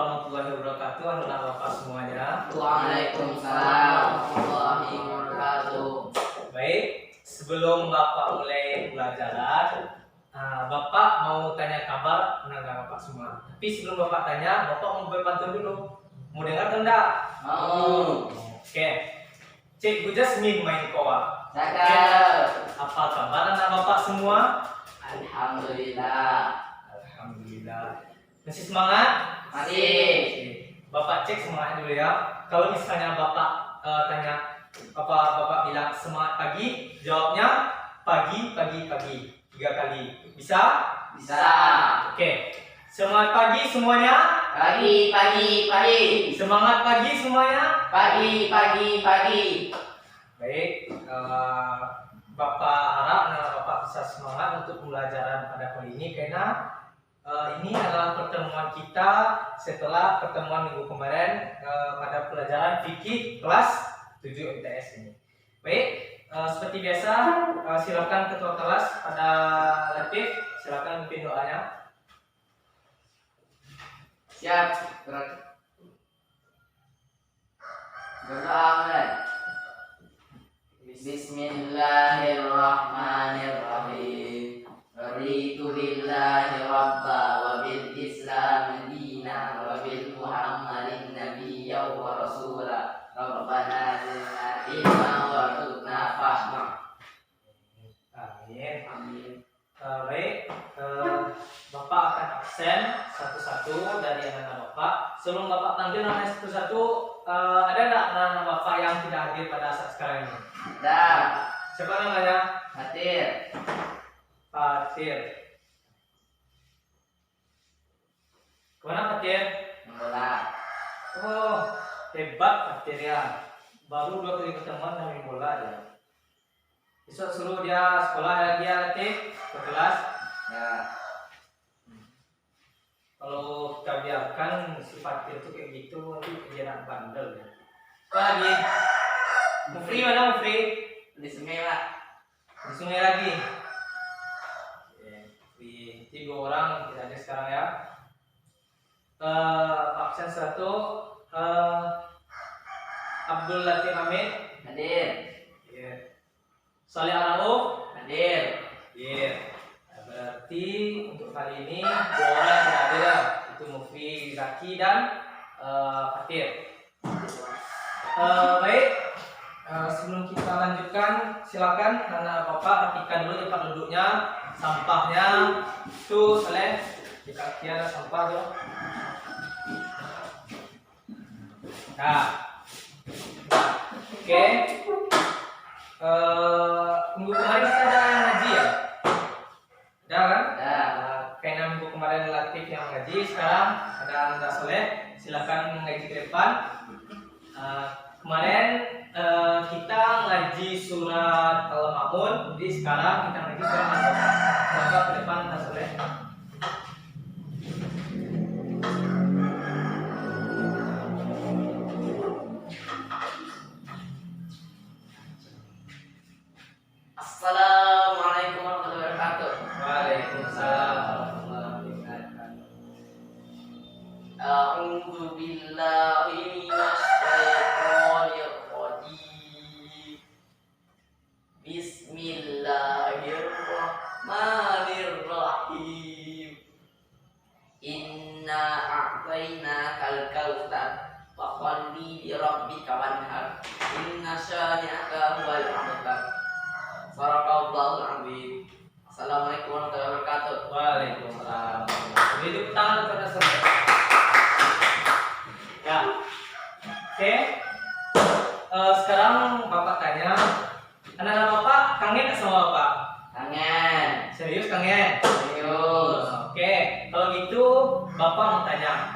warahmatullahi wabarakatuh. Anak Bapak semuanya. Waalaikumsalam warahmatullahi wabarakatuh. Baik, sebelum Bapak mulai pelajaran, Bapak mau tanya kabar anak Bapak semua. Tapi sebelum Bapak tanya, Bapak mau berpantun dulu. Mau dengar atau enggak? Mau. Oke. Cikgu Jasmine main koa. Cakap. Apa kabar anak Bapak semua? Alhamdulillah. Alhamdulillah. Masih semangat? Masih. Bapak cek semangat dulu ya. Kalau misalnya Bapak tanya, Bapak bilang semangat pagi, jawabnya pagi, pagi, pagi 3 kali. Bisa? Bisa. Oke. Semangat pagi semuanya. Pagi, pagi, pagi. Semangat pagi semuanya. Pagi, pagi, pagi. Baik. Bapak harap Bapak bisa semangat untuk pembelajaran pada kali ini karena ini adalah pertemuan kita setelah pertemuan minggu kemarin pada pelajaran fikih kelas 7 MTS ini. Baik, seperti biasa silakan ketua kelas pada Latif, silakan pimpin doanya. Siap. Berdoa mulai. Bismillahirrahmanirrahim. Raditu billahi rabba wa bil islam dina wa bil muhammadin nabiyya wa rasula. Rabbana zidna ilma warzuqna fahma. Amin. Amin. Baik, Bapak akan absen satu-satu dari anak-anak Bapak. Sebelum Bapak panggil namanya satu-satu, ada nggak anak-anak Bapak yang tidak hadir pada saat sekarang ini? Dah. Siapa namanya? Hadir. Fatir. Kemana Fatir? Bola. Oh, hebat Fatir ya. Baru 2 kali ketemuan main bola ya. Besok suruh dia sekolah lagi ya Latif ke kelas. Ya. Kalau kita biarkan si Fatir itu kayak gitu nanti dia nak bandel ya. Apa lagi? Mufri mana Mufri? Di sungai Pak. Di sungai lagi. Di 3 orang kita ada sekarang ya. Absen 1 Abdul Latif Hamid Hadir. Saleh Arauf Hadir. Berarti untuk kali ini 2 orang tidak ada ya. Itu Mufri Zaki dan Fatir. Baik, sebelum kita lanjutkan, silakan anak Bapak rapikan dulu tempat duduknya, sampahnya. Itu Saleh di kaki ada sampah tuh. Nah, oke. Minggu kemarin kita ada yang ngaji ya? Ada kan? Ada. Karena minggu kemarin Latif yang ngaji, sekarang ada Anda Soleh. Silakan mengaji ke depan. Kemarin kita ngaji surat Al-Ma'un, jadi sekarang kita ngaji surat Al-Baqarah. Silakan ke depan Anda Soleh. Assalamualaikum warahmatullahi wabarakatuh. Waalaikumsalam warahmatullahi wabarakatuh. A'udzu billahi minasyaitonir rajim. Bismillahirrahmanirrahim. Inna a'tainakal kautsar fasholli li rabbika wanhar. Inna syani'aka huwal abtar. Barakallahu azim. Assalamualaikum warahmatullahi wabarakatuh. Waalaikumsalam. Jadi tepuk tangan kepada Soleh. Ya. Oke. Sekarang Bapak tanya, anak-anak Bapak kangen nggak sama Bapak? Kangen. Serius kangen? Serius. Oke. Kalau gitu Bapak mau tanya,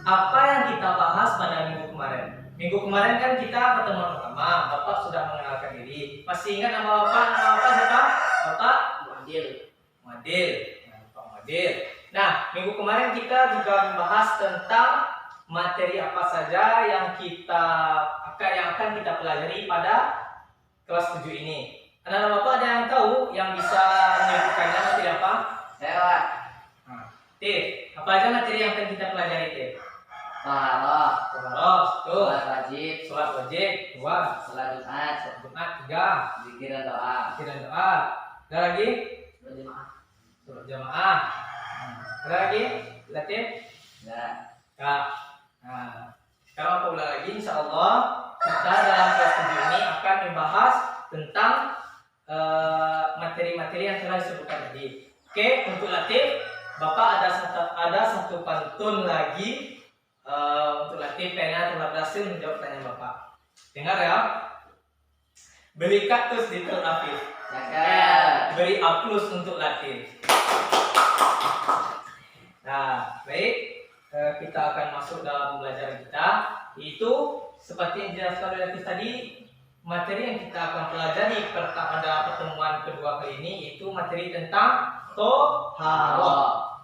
apa yang kita bahas pada minggu kemarin? Minggu kemarin kan kita pertemuan pertama, Bapak sudah mengenalkan diri. Masih ingat nama Bapak? Nama Bapak siapa? Bapak Muadil. Muadil. Bapak Muadil. Nah, minggu kemarin kita juga membahas tentang materi apa saja yang akan kita pelajari pada kelas 7 ini. Anak-anak Bapak ada yang tahu yang bisa menyebutkannya materi apa? Saya Pak. Tif, apa aja materi yang akan kita pelajari, Tif? Taharah. Taharah, satu. Sholat wajib. Sholat wajib, dua. Sholat Jumat. Sholat Jumat, tiga. Zikir dan doa. Zikir dan doa. Ada lagi? Berjemaah. Sholat jamaah. Ada lagi? Latih? Ya. Ya. Nah, sekarang aku ulang lagi, insya Allah kita dalam kelas 7 ini akan membahas tentang materi-materi yang telah disebutkan tadi. Oke, untuk latih, Bapak ada satu pantun lagi untuk latih. Pena telah berhasil menjawab pertanyaan Bapak. Dengar ya. Beli kaktus di Tel Aviv. Cakep. Beri A+ untuk latih. Nah, baik. Kita akan masuk dalam pembelajaran kita, yaitu seperti yang dijelaskan oleh Latif tadi, materi yang kita akan pelajari pada pertemuan kedua kali ini yaitu materi tentang toharoh.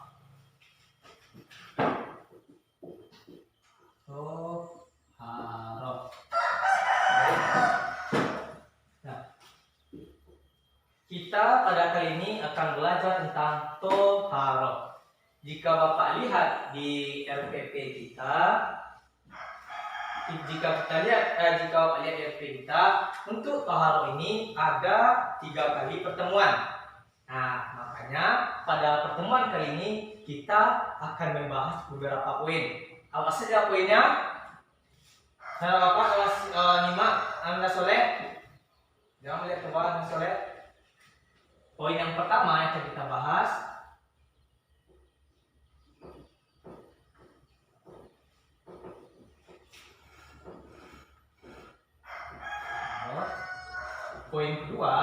Toharoh. Nah, kita pada kali ini akan belajar tentang toharoh. Jika Bapak lihat di RPP kita, jika Bapak lihat RPP kita, untuk toharoh ini ada 3 kali pertemuan. Nah, makanya pada pertemuan kali ini kita akan membahas beberapa poin. Apa saja poinnya? Nah, Bapak kelas 5, Anda soleh, jangan melihat ke bawah, Anda soleh. Poin yang pertama yang akan kita bahas, poin kedua,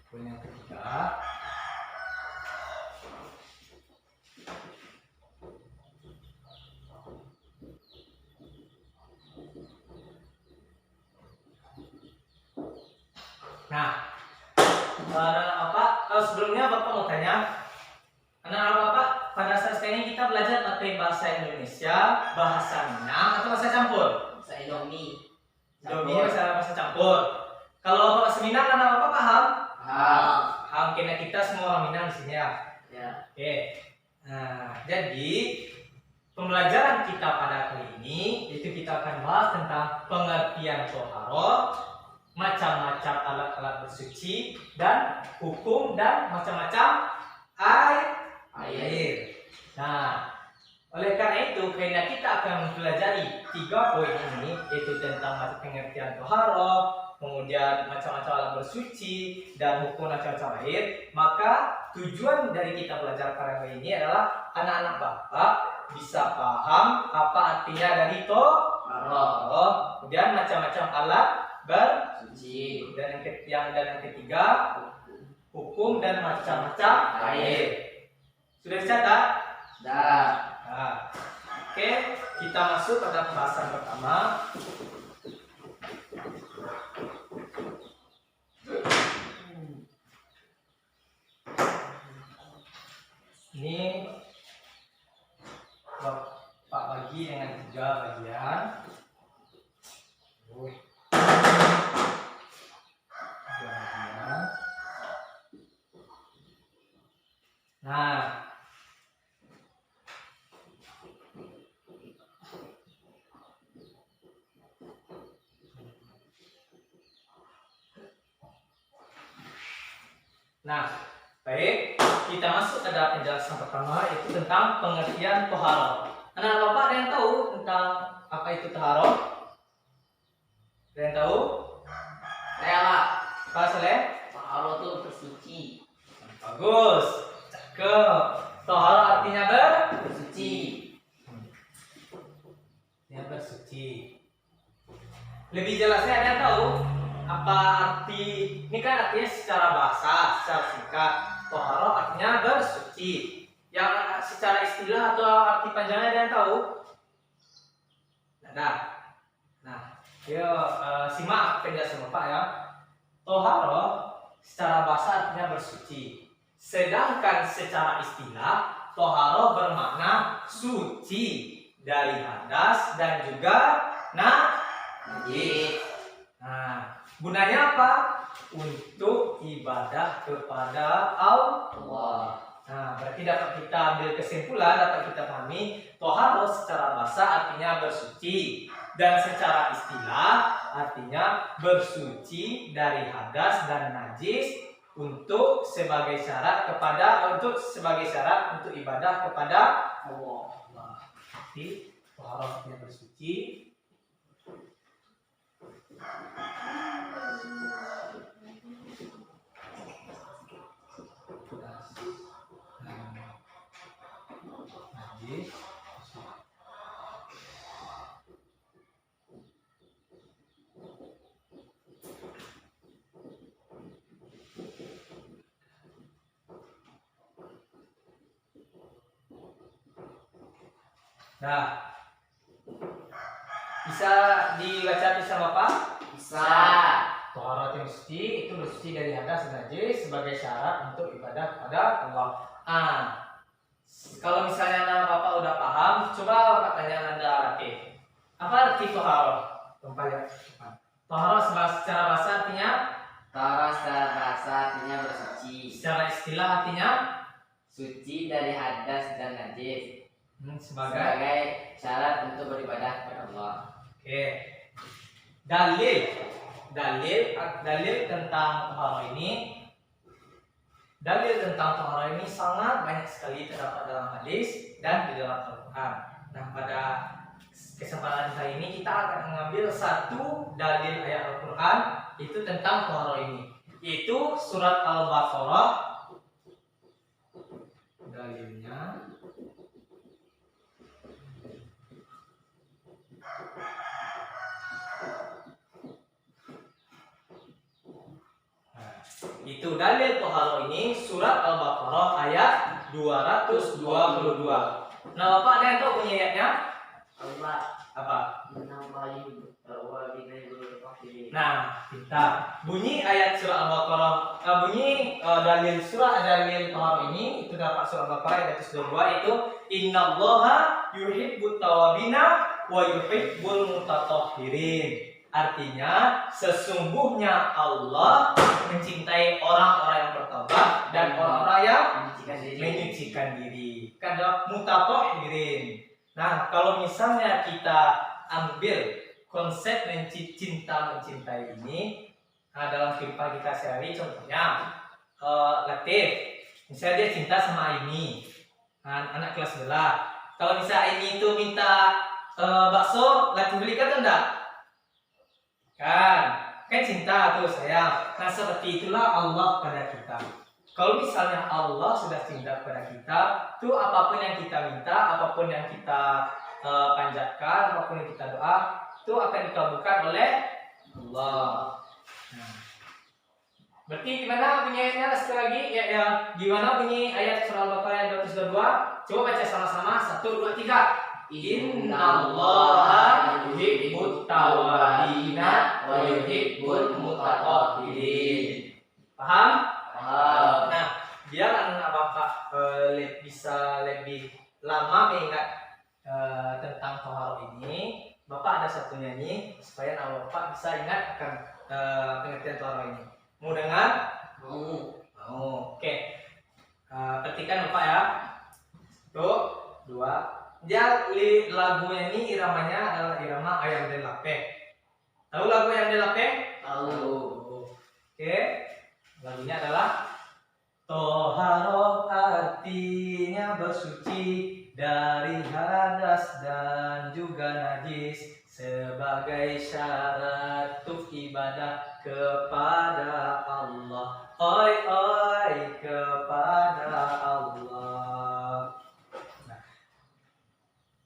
poin yang ketiga, nah, sebelumnya Bapak mau tanya, anak-anak Bapak pada saat ini kita belajar materi bahasa Indonesia, bahasa Minang atau bahasa campur? Bahasa Indomie. Bahasa campur. Kalau Bapak bahasa Minang, anak Bapak paham? Paham. Paham, karena kita semua orang Minang di sini ya. Ya. Oke. Nah, jadi pembelajaran kita pada kali ini itu kita akan bahas tentang pengertian toharoh, macam-macam alat-alat bersuci, dan hukum dan macam-macam air. Nah, oleh karena itu, karena kita akan mempelajari 3 poin ini, yaitu tentang pengertian toharoh, kemudian macam-macam alat bersuci, dan hukum macam-macam air, maka tujuan dari kita belajar pada kali ini adalah anak-anak Bapak bisa paham apa artinya dari toharoh, kemudian macam-macam alat bersuci, dan yang ketiga hukum dan macam-macam air. Sudah dicatat? Dah. Nah, oke, kita masuk pada pembahasan pertama. Ini Bapak bagi dengan 3 bagian. Nah, baik, kita masuk pada penjelasan pertama, yaitu tentang pengertian toharoh. Anak Bapak ada yang tahu tentang apa itu toharoh? Ada yang tahu? Saya Pak. Pak Saleh? Toharoh itu bersuci. Bagus, cakep. Toharoh artinya Bersuci. Yang bersuci. Lebih jelasnya ada yang tahu apa arti? Ini kan artinya secara bahasa, secara singkat. Toharoh artinya bersuci. Yang secara istilah atau arti panjangnya ada yang tahu? Ada. Nah, simak penjelasan Bapak ya. Toharoh secara bahasa artinya bersuci. Sedangkan secara istilah, toharoh bermakna suci dari hadas dan juga najis. Nah, gunanya apa? Untuk ibadah kepada Allah. Allah. Nah, berarti dapat kita ambil kesimpulan, dapat kita pahami toharoh secara bahasa artinya bersuci, dan secara istilah artinya bersuci dari hadas dan najis untuk sebagai syarat untuk ibadah kepada Allah. Jadi toharoh artinya bersuci. Najis. Nah, bisa dibaca bersama Pak? Bisa. Toharoh yang suci itu bersuci dari hadas dan najis sebagai syarat untuk ibadah kepada Allah. Kalau misalnya Anda Bapak udah paham, coba Bapak tanya Anda arti. Apa arti toharoh? Toharoh secara bahasa artinya? Toharoh secara bahasa artinya bersuci. Secara istilah artinya? Suci dari hadas dan najis. Sebagai syarat untuk beribadah kepada Allah. Oke. Dalil tentang toharoh ini. Dalil tentang toharoh ini sangat banyak sekali terdapat dalam hadis dan di dalam Al-Quran. Nah, pada kesempatan kali ini kita akan mengambil satu dalil ayat Al-Quran itu tentang toharoh ini. Itu surat Al-Baqarah. Dalilnya itu dalil toharoh ini surat Al-Baqarah ayat 222. Nah, Bapak ada yang tahu bunyi ayatnya? Allah Apa? menambahi Nah, kita bunyi ayat surah Al-Baqarah, dalil toharoh ini itu dapat surah Al-Baqarah ayat 222 itu innallaha yuhibbut tawabina wa yuhibbul mutatahhirin. Artinya sesungguhnya Allah mencintai orang-orang yang bertobat dan orang-orang yang menyucikan diri. Karena mutatahhirin. Nah, kalau misalnya kita ambil konsep mencintai ini dalam kehidupan kita sehari, contohnya Latif, misalnya dia cinta sama Aini, anak kelas sebelah. Kalau misalnya Aini itu minta bakso, Latif belikan tuh enggak? Kan cinta tuh sayang. Nah, seperti itulah Allah pada kita. Kalau misalnya Allah sudah cinta kepada kita, tuh apapun yang kita minta, apapun yang kita panjatkan, apapun yang kita doa, itu akan dikabulkan oleh Allah. Nah, berarti gimana bunyi ayatnya sekali lagi? Ya, gimana bunyi ayat surah Al-Baqarah ayat 222? Coba baca sama-sama. 1, 2, 3. Innallaha yuhibbut tawwabina wa yuhibbul mutatahhirin. Paham? Nah, biar anak Bapak bisa lebih lama mengingat tentang toharoh ini, Bapak ada satu nyanyi supaya anak Bapak bisa ingat akan pengertian toharoh ini. Mau dengar? Mau. Oke. Petikan Bapak ya. 1, 2. Dia lagunya ini iramanya adalah irama Ayam Del Lape. Tahu lagu Ayam Del Lape? Tahu. Oke. Lagunya adalah toharoh artinya bersuci dari hadas dan juga najis sebagai syarat untuk ibadah kepada Allah. Oi kepada Allah. Nah,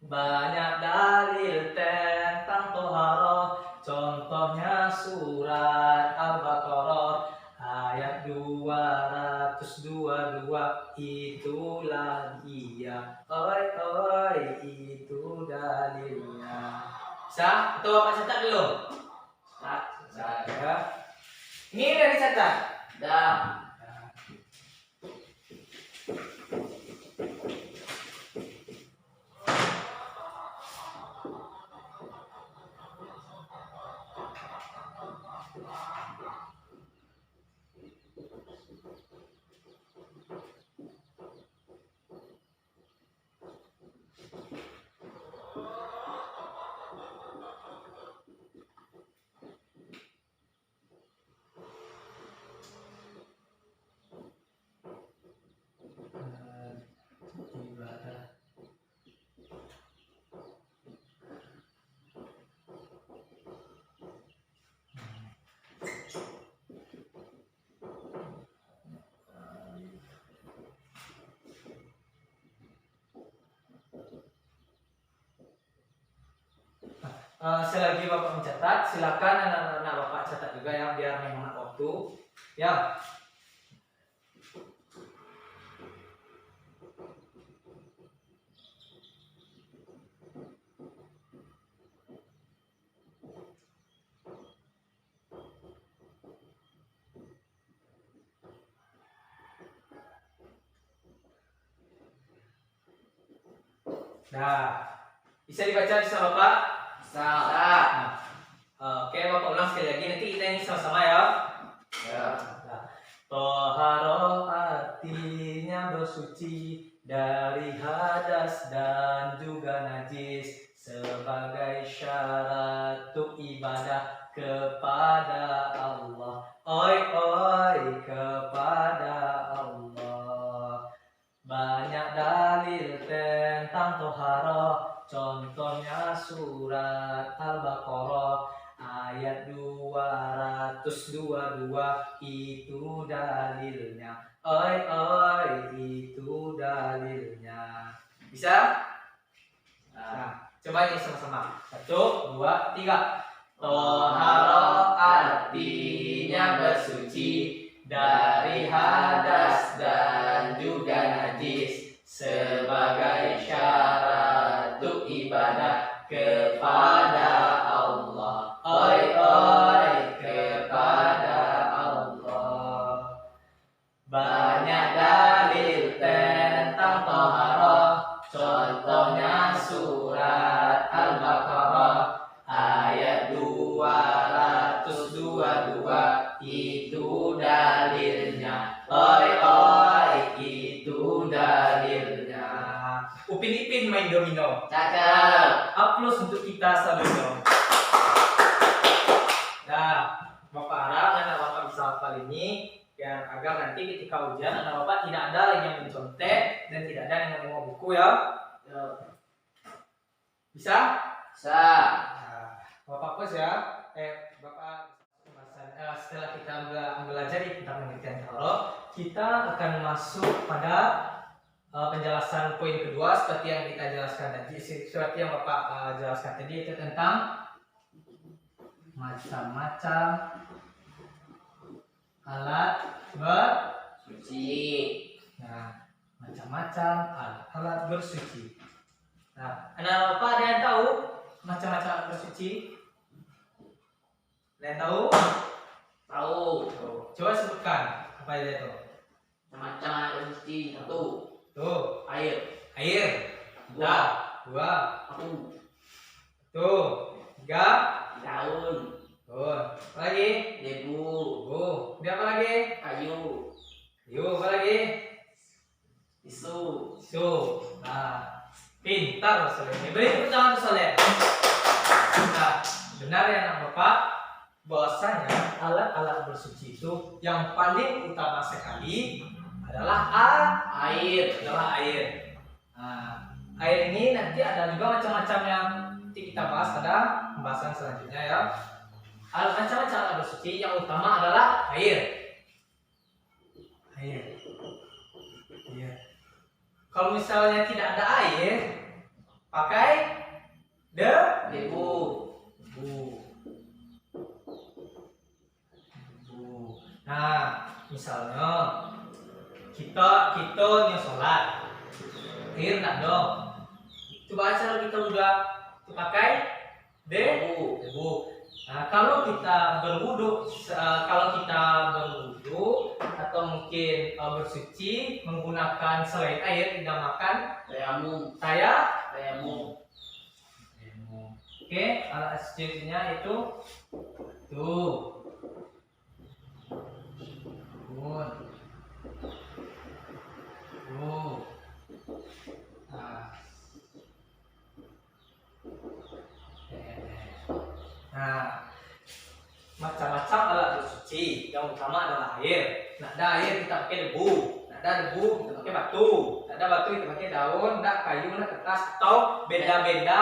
banyak dalil tentang toharoh, contohnya surat Al-Baqarah ayat 222, itulah dia. Oi itu dalilnya. Bisa? Atau Bapak catat dulu? Catat ya. Ini udah dicatat? Dah. selagi Bapak mencatat, silakan anak-anak Bapak catat juga ya, biar menghemat waktu. Ya. Nah, bisa dibaca bisa Bapak? Bisa. Nah, oke, Bapak ulang sekali lagi, nanti kita ini sama-sama ya. Ya. Nah, toharoh artinya bersuci dari hadas dan juga najis sebagai syarat untuk ibadah kepada Allah. Oi oi kepada Allah. Banyak dalil tentang toharoh, contohnya surat Al-Baqarah ayat 222 itu dalilnya. Oi oi itu dalilnya. Bisa? Nah, coba ini sama-sama. 1, 2, 3. Toharoh artinya bersuci dari hadas dan juga najis sebagai syarat untuk ibadah kepada Allah. Oi oi kepada Allah. Banyak dalil tentang toharoh, contohnya surat Al-Baqarah ayat 222 itu dalilnya. Oi oi itu dalilnya. Upin Ipin main domino. Cakep. Aplaus untuk kita Sabino. Nah, Bapak harap anak Bapak bisa hafal ini agar nanti ketika ujian anak Bapak tidak ada lagi yang mencontek dan tidak ada yang mau buku ya. Bisa? Bisa. Nah, Bapak pos ya. Bapak setelah kita belajar tentang pengertian taroh, kita akan masuk pada penjelasan poin kedua seperti yang kita jelaskan tadi, seperti yang Bapak jelaskan tadi itu tentang macam-macam alat Suci. Nah, macam-macam alat bersuci. Nah, anak Bapak ada yang tahu macam-macam alat bersuci? Ada yang tahu? Tahu. Coba sebutkan apa aja itu. Macam alat suci. Satu. Tuh, Air. air. Dua. Dua. Aku. Tuh, tiga. Daun. Tuh, apa lagi? Debu. Tuh, ini apa lagi? Kayu. Yuk, apa lagi? Tisu. Tisu. Nah, pintar Soleh. Beri tepuk tangan untuk Soleh. Nah, benar ya anak Bapak, bahwasanya alat-alat bersuci itu yang paling utama sekali adalah Air. air. Nah, air ini nanti ada juga macam-macam yang nanti kita bahas pada pembahasan selanjutnya ya. Macam-macam alat bersuci yang utama adalah air. Air. Kalau misalnya tidak ada air, pakai Debu. Nah, misalnya kita nih sholat, air nak dong. Itu baca kita udah pakai debu. Nah, kalau kita berwudu atau mungkin bersuci menggunakan selain air dinamakan Tayamum. tayamum. Oke, alat sucinya itu tuh. Nah, macam-macam alat bersuci yang utama adalah air. Nah, ada air kita pakai debu, nah, ada debu kita pakai batu, nah, ada batu kita pakai daun, ada kayu, ada kertas atau benda-benda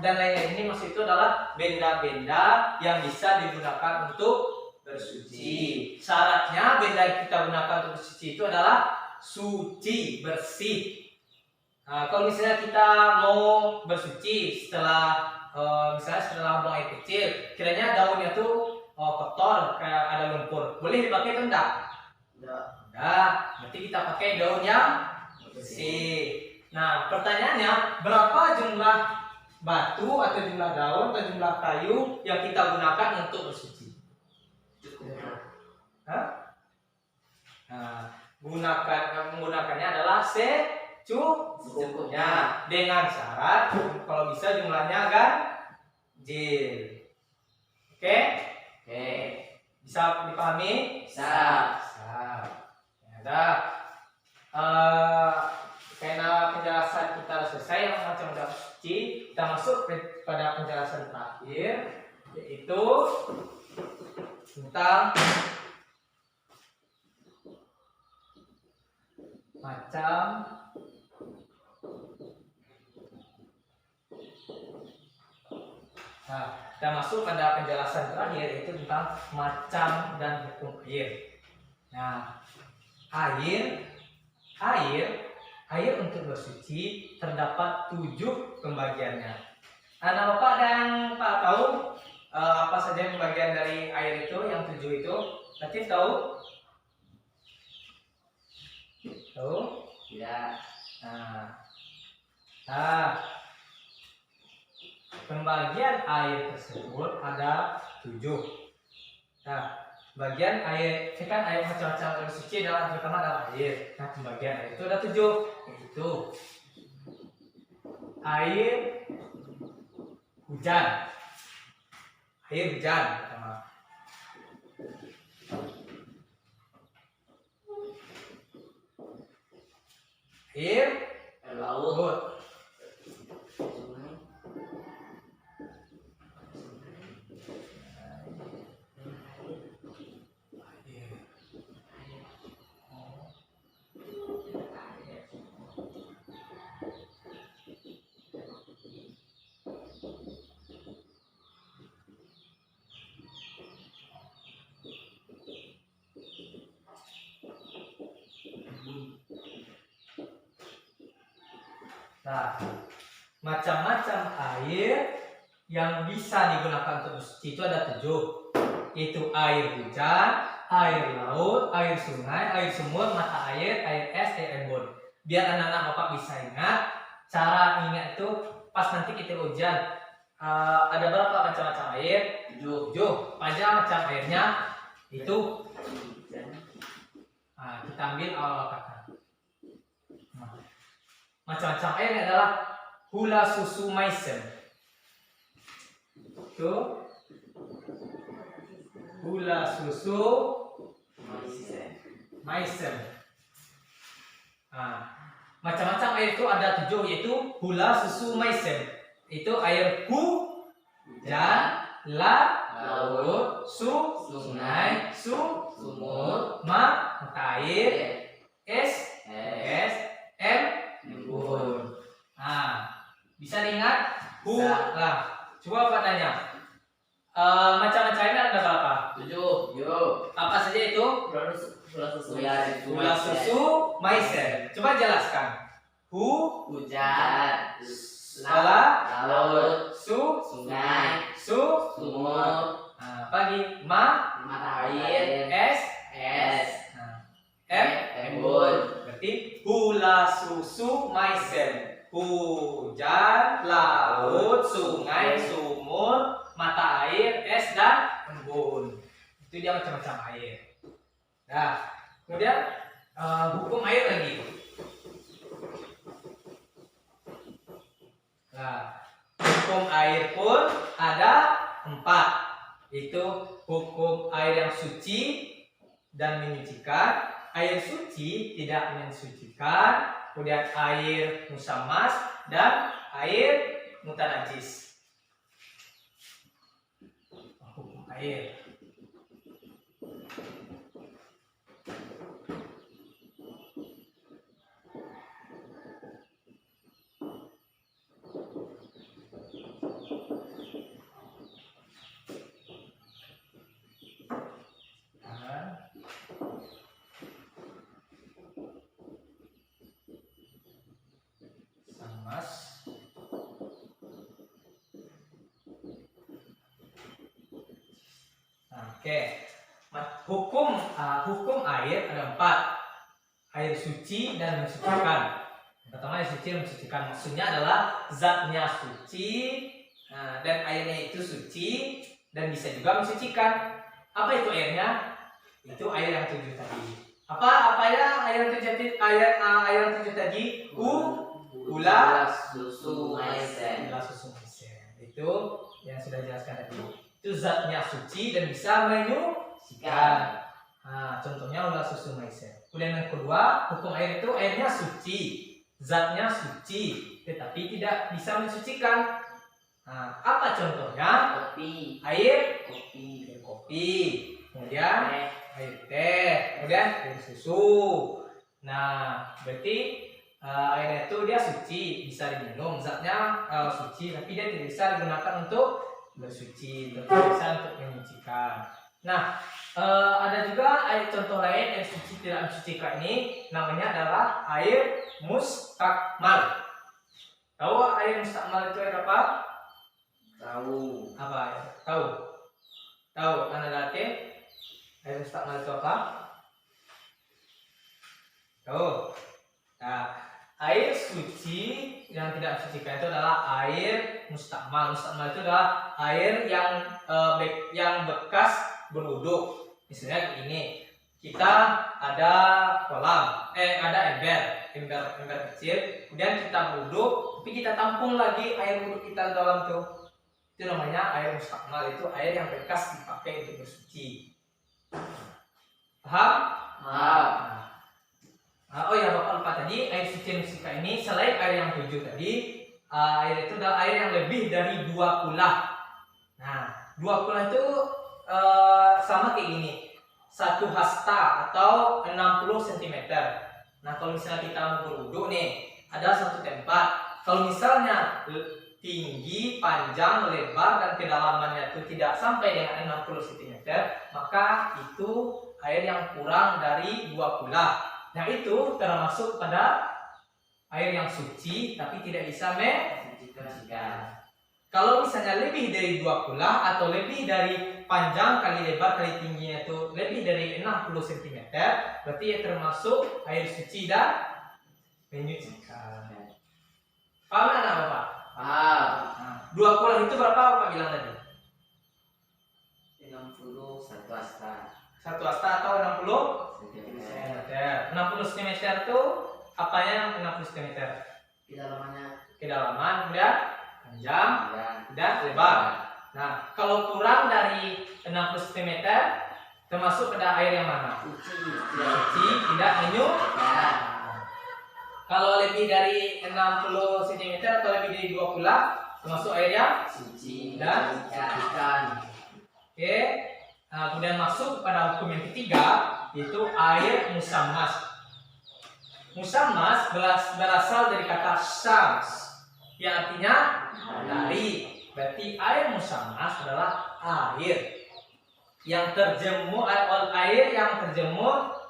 dan lain-lain. Ini maksud itu adalah benda-benda yang bisa digunakan untuk bersuci. Syaratnya benda yang kita gunakan untuk bersuci itu adalah suci, bersih. Nah, kalau misalnya kita mau bersuci setelah misalnya setelah buang air kecil, kiranya daunnya tuh kotor kayak ada lumpur, boleh dipakai atau enggak? Enggak, berarti kita pakai daun yang bersih. Nah, pertanyaannya, berapa jumlah batu atau jumlah daun atau jumlah kayu yang kita gunakan untuk bersuci? Hah? Nah, menggunakannya adalah secukupnya dengan syarat kalau bisa jumlahnya ganjil. Oke? Oke. Bisa dipahami? Bisa. Bisa. Ya, udah. Karena penjelasan kita sudah selesai yang macam-macam suci, kita masuk pada penjelasan terakhir, yaitu tentang macam kita masuk pada penjelasan terakhir, yaitu tentang macam dan hukum air. Nah, air untuk bersuci terdapat 7 pembagiannya. Anak Bapak dan Pak tahu apa saja pembagian dari air itu yang 7 itu? Latif tahu? Tahu? Tidak. Nah, pembagian air tersebut ada 7. Nah, bagian air, kan air macam-macam air suci adalah terutama adalah air. Nah, pembagian air itu ada 7, yaitu air hujan, pertama. Air laut. Nah, macam-macam air yang bisa digunakan untuk bersuci itu ada 7, yaitu air hujan, air laut, air sungai, air sumur, mata air, air es, air embun. Biar anak-anak Bapak bisa ingat, cara ingat itu pas nanti kita ujian. Ada berapa macam-macam air? 7. Aja macam airnya itu. Kita ambil awal kata. Macam-macam air adalah hula susu maisen. Itu hula susu maisen. Macam-macam air itu ada 7, yaitu hula susu maisen. Itu air hujan, laut, sungai, sumur, mata air, es, embun. Bisa diingat? Coba Pak tanya. Macam-macam air ada berapa? 7. Apa saja itu? Gula susu maisen. Coba jelaskan. Hujan, laut, sungai, sumur, pagi, mata air, es, embun. Berarti hula susu maisen. Hujan, laut, sungai, sumur, mata air, es, dan embun. Itu dia macam-macam air. Nah, kemudian hukum air lagi. Nah, hukum air pun ada 4. Itu hukum air yang suci dan menyucikan, air suci tidak mensucikan, kemudian air musamas dan air mutanajis. Hukum air. Oke. Hukum air ada 4. Air suci dan mensucikan. Yang pertama air suci dan mensucikan. Maksudnya adalah zatnya suci, dan airnya itu suci dan bisa juga mensucikan. Apa itu airnya? Itu air yang 7 tadi. Apa ya air yang 7 tadi? Air yang 7 tadi? Gula, susu, maizena. gula, susu, maizena. Itu yang sudah dijelaskan tadi. Itu zatnya suci dan bisa menyucikan. Contohnya gula, susu, maizena. Kemudian yang kedua, hukum air itu airnya suci, zatnya suci, tetapi tidak bisa mensucikan. Apa contohnya? Kopi. Air Kopi. kemudian air teh, kemudian air susu. Berarti airnya itu dia suci, bisa diminum, zatnya suci, tapi dia tidak bisa digunakan untuk bersuci, tidak bisa untuk menyucikan. Ada juga air contoh lain air suci tidak mensucikan ini, namanya adalah air mustakmal. Tahu air mustakmal itu air apa? Tahu. Apa? Tahu? Anda latih air mustakmal itu apa? Tahu? Air suci yang tidak mensucikan itu adalah air mustakmal. Mustakmal itu adalah air yang bekas berwudu. Misalnya begini, kita ada kolam, ada ember kecil, kemudian kita berwudu, tapi kita tampung lagi air wudu kita dalam tuh. Itu namanya air mustakmal, itu air yang bekas dipakai untuk bersuci. Paham? Oh ya, Bapak lupa tadi, air suci dan mensucikan ini selain air yang 7 tadi, air itu adalah air yang lebih dari 2 kula. 2 kula itu sama kayak gini, 1 hasta atau 60 cm. Kalau misalnya kita mau berwudu nih, ada satu tempat. Kalau misalnya tinggi, panjang, lebar, dan kedalamannya itu tidak sampai dengan 60 cm, maka itu air yang kurang dari 2 kula. Itu termasuk pada air yang suci tapi tidak bisa mensucikan. Kalau misalnya lebih dari 2 kula atau lebih dari panjang kali lebar kali tingginya itu lebih dari 60 cm, berarti ya termasuk air suci dan menyucikan. Paham nggak Bapak? Paham. 2 kula itu berapa Bapak bilang tadi? 60 1 hasta. 1 hasta atau 60 cm. 60 cm itu apanya yang 60 cm? Kedalaman, kemudian panjang dan lebar. Kalau kurang dari 60 cm termasuk pada air yang mana? Suci, tidak menyucikan. Kalau lebih dari 60 cm atau lebih dari 2 kula termasuk air yang suci dan mensucikan. Oke. Kemudian masuk pada hukum yang ketiga, yaitu air musammas. Musammas berasal dari kata syams, yang artinya matahari. Berarti air musammas adalah air yang terjemur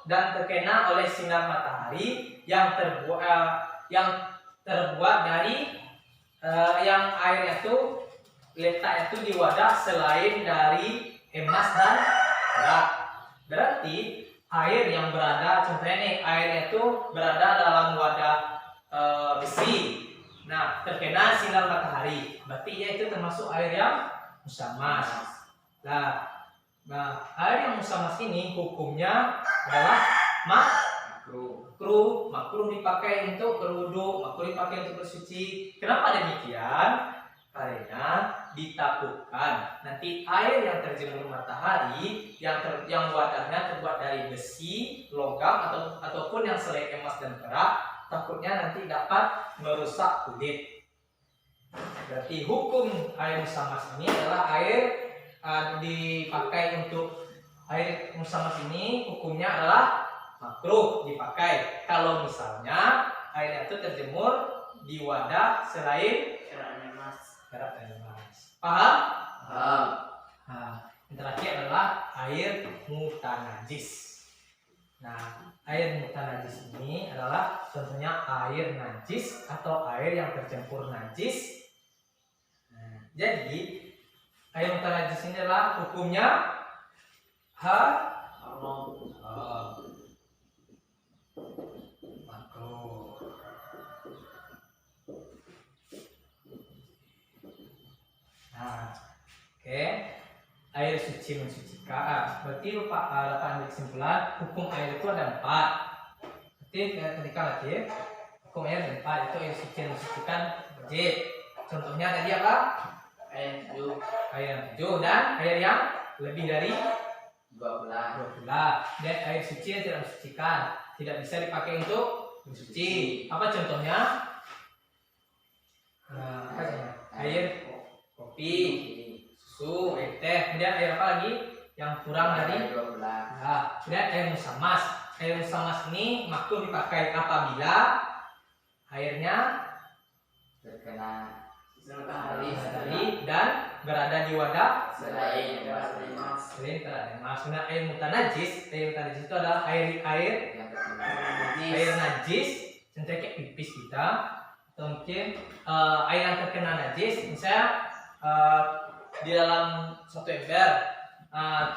dan terkena oleh sinar matahari yang terbuat dari yang airnya itu letaknya itu di wadah selain dari emas dan perak. Berarti air yang berada, contohnya nih, airnya itu berada dalam wadah besi. Terkena sinar matahari, berarti ya itu termasuk air yang musammas. Air yang musammas ini hukumnya adalah makruh dipakai untuk berwudu, makruh dipakai untuk bersuci. Kenapa demikian? Karena ditakutkan nanti air yang terjemur matahari yang wadahnya terbuat dari besi, logam ataupun yang selain emas dan perak, takutnya nanti dapat merusak kulit. Berarti hukum air musammas ini adalah air dipakai untuk air musammas ini hukumnya adalah makruh dipakai kalau misalnya airnya itu terjemur di wadah selain perak dan emas. Paham? Yang terakhir adalah air mutanajis. Air mutanajis ini adalah contohnya air najis atau air yang tercampur najis. Jadi air mutanajis ini adalah hukumnya Ha? haram, Makruh. Nah, oke. Air suci mensucikan. Berarti Pak dapat ambil kesimpulan hukum air itu ada 4. Berarti ketika lagi hukum air ada 4, itu air suci mensucikan wajib. Contohnya tadi apa? air 7, Air yang 7 dan air yang lebih dari 12, 12. Dan air suci yang tidak mensucikan tidak bisa dipakai untuk mensuci. Apa contohnya? Apa contohnya? Air kopi, susu, air teh, kemudian air apa lagi yang kurang dari 12, nah, kemudian air musamas. Air musamas ini makruh dipakai apabila airnya terkena matahari dan berada di wadah selain selain terada emas. Kemudian air mutanajis. Air mutanajis itu adalah air yang terkena air najis, contohnya kayak pipis kita, atau mungkin air yang terkena najis, misalnya di dalam suatu ember,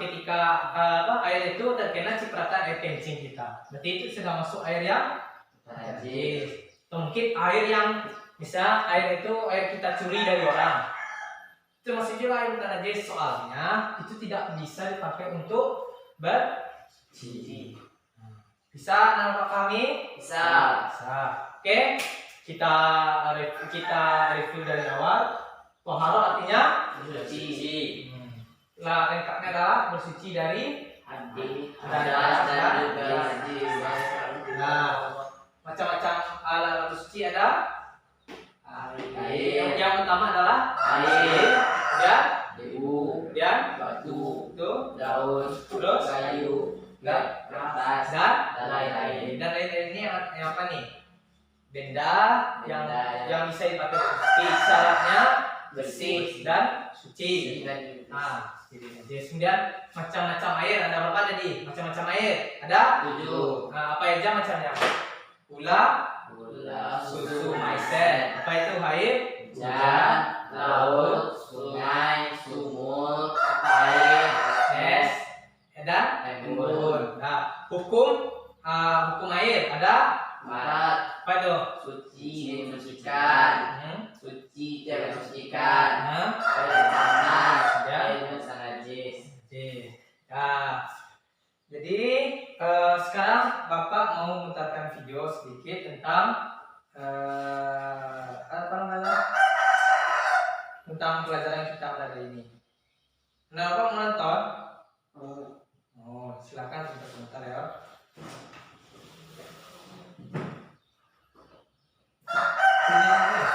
ketika air itu terkena cipratan air kencing kita, berarti itu sudah masuk air yang najis. Atau mungkin air yang bisa air itu air kita curi dari orang, itu masih juga air najis, soalnya itu tidak bisa dipakai untuk bersuci. Bisa nampak kami? bisa Bisa. Oke, kita review dari awal. Toharo artinya suci, lah lengkapnya adalah bersuci dari hadas dan juga najis. nah macam-macam alat bersuci ada. Air, Yang pertama adalah air, dan debu, kemudian batu, itu daun, terus kayu, kertas, dan dan lain-lain. dan lain-lain ini yang apa nih? Benda yang Benda yang bisa dipakai untuk suci. Syaratnya bersih bersih dan suci. dan Jadi kemudian macam-macam air ada berapa tadi? Macam-macam air ada 7, Nah, apa aja macamnya? Gula, gula, susu, maizena. Apa itu air? hujan, laut, sungai, sumur, air, Es, dan embun. Nah, hukum air ada 4, apa itu? suci mensucikan, Hmm. suci tidak mensucikan, Nah, air panas, Ya. air najis. oke. Ya. Jadi sekarang Bapak mau memutarkan video sedikit tentang apa namanya? Tentang pelajaran yang kita pada hari ini. Nah, Bapak menonton? Oh, silakan sebentar ya. Ini.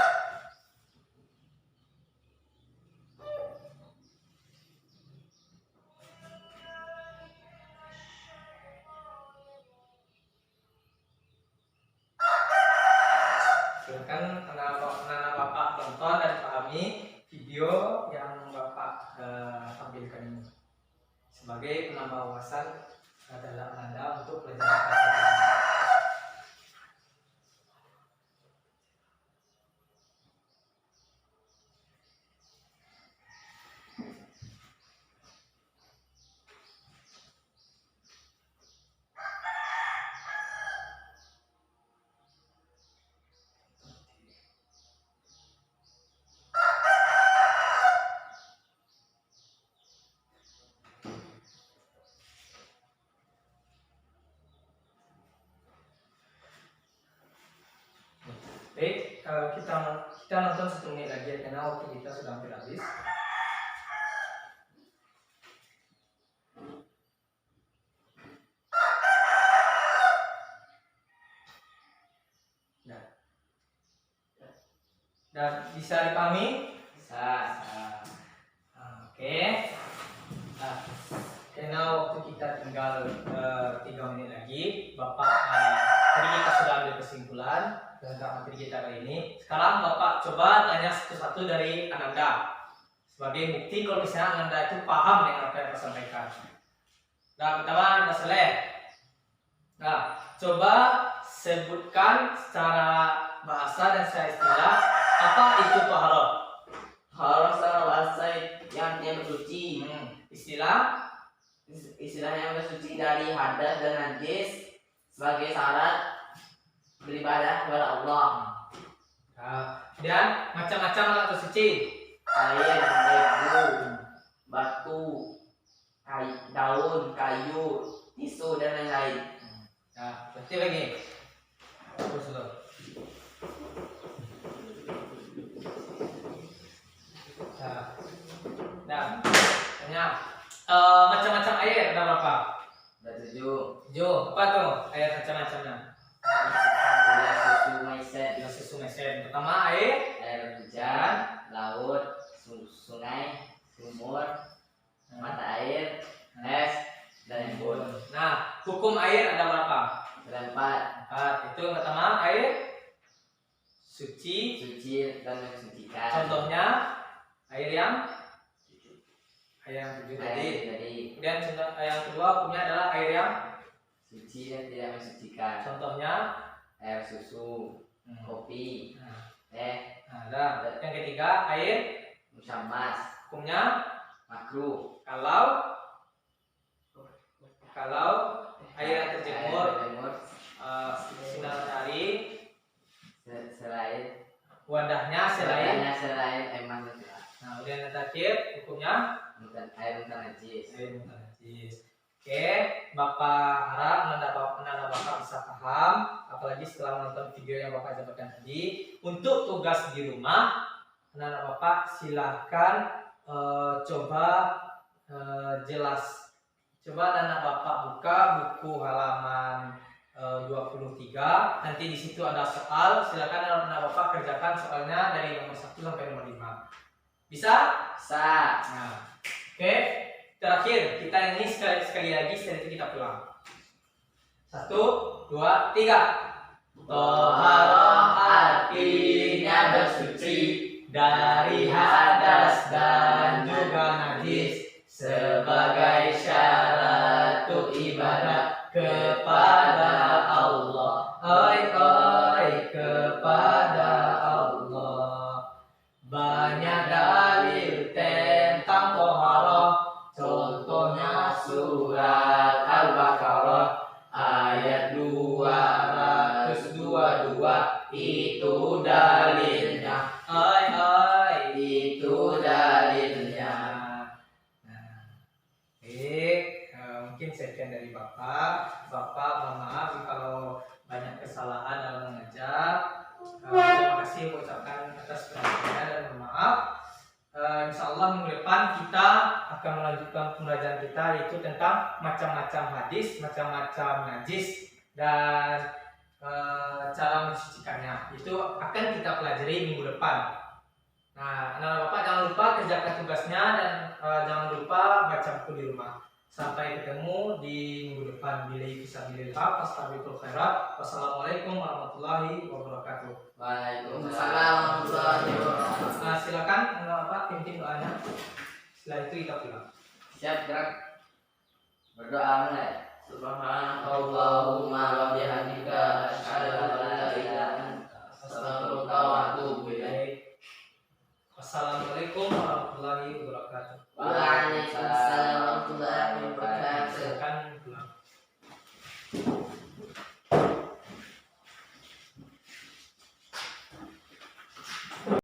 Silakan anak Bapak tonton dan pahami video yang Bapak tampilkan ini sebagai penambah wawasan dalam Anda untuk pelajaran kata ini. Baik, kita nonton 1 menit lagi ya, karena waktu kita sudah hampir habis. Dan bisa dipahami? Bisa. Oke. Nah, karena waktu kita tinggal 3 menit lagi, Bapak tadi kita sudah ambil kesimpulan tentang materi kita kali ini. Sekarang Bapak coba tanya satu-satu dari Ananda sebagai bukti kalau misalnya Ananda itu paham dengan apa yang saya sampaikan. Nah, pertama Anda Saleh. Nah, coba sebutkan secara bahasa dan secara istilah apa itu taharah. Harus secara bahasa yang dia bersuci. Istilah istilahnya bersuci dari hadas dan najis sebagai syarat beribadah kepada Allah. Nah, dan macam-macam alat bersuci. Air, debu, batu, daun, kayu, tisu dan lain-lain. Nah, berarti lagi. Terus dulu. Nah, tanya macam-macam air ada berapa? Ada 7. Jo, apa tuh air macam-macamnya? Ada susu maisen, Ada susu mesin. Pertama air air hujan, laut, sungai, sumur, mata air, es, dan embun. Nah, hukum air ada berapa? Ada 4. Itu yang pertama air suci. Suci dan mensucikan. Contohnya air yang tujuh tadi. Kemudian contoh yang kedua hukumnya adalah air yang Suci dan tidak mensucikan. contohnya Air susu, kopi, Nah, teh, ada. Yang ketiga air musyamas, hukumnya makruh. kalau air yang terjemur sinar matahari selain wadahnya selain. emas dan gelas. Nah, kemudian yang terakhir hukumnya Air mutan najis. air mutan najis. Oke, Bapak harap anak Bapak bisa paham, apalagi setelah menonton video yang Bapak jabarkan tadi. Untuk tugas di rumah, anak Bapak silahkan coba jelas. Coba anak Bapak buka buku halaman 23. Nanti di situ ada soal. Silakan anak Bapak kerjakan soalnya dari nomor 1 sampai nomor 5. Bisa? Bisa. Nah, oke. Terakhir, kita ini sekali lagi setelah itu kita pulang. 1, 2, 3. Toharoh artinya bersuci dari hadas dan juga najis sebagai syarat ibadah kepada Allah. Oi kepada Allah. Banyak dalil tentang toharoh. Contohnya surat Al-Baqarah ayat 222 itu dalilnya. Itu dalilnya. Nah, mungkin sekian dari Bapak. Mohon maaf kalau banyak kesalahan dalam mengajar. Terima kasih ucapkan atas perhatiannya dan mohon maaf. Insya Allah minggu depan kita akan melanjutkan pembelajaran kita yaitu tentang macam-macam hadis, macam-macam najis dan cara mensucikannya. Itu akan kita pelajari minggu depan. Nah, anak Bapak jangan lupa kerjakan tugasnya dan jangan lupa baca buku di rumah. Sampai ketemu di minggu depan. Billahi fisabilillah, fastabiqul khairat. Wassalamualaikum warahmatullahi wabarakatuh. Waalaikumsalam warahmatullahi wabarakatuh. Silakan Bapak pimpin doanya. Setelah itu kita pulang. Siap, gerak. Berdoa mulai. Subhanallahumma wa bihamdika asyhadu an la ilaha illa anta astaghfiruka wa atubu ilaik. Wassalamualaikum warahmatullahi wabarakatuh. Waalaikumsalam warahmatullahi wabarakatuh. Silakan pulang.